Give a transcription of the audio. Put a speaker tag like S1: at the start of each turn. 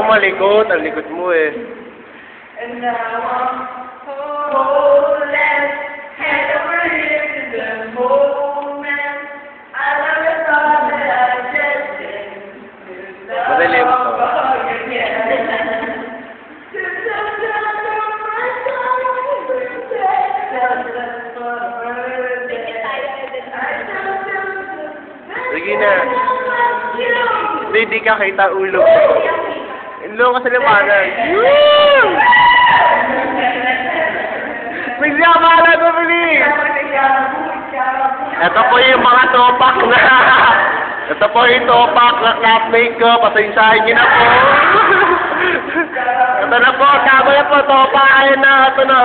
S1: malikot. Ang likot mo eh.
S2: And now I'm holding head over heels in the moment. I love the thought that I just did.
S1: Madali mo to. Sige na. Hindi ka kita ulo. Ulo ka sa liwanag. Woo! Magsiyamala ko, bilis! Ito po yung mga topak na... Ito po yung topak na classmate ko. Pasensyahin niyo na po. Ito na po, kamo na po, topak. Ayun na, ito na.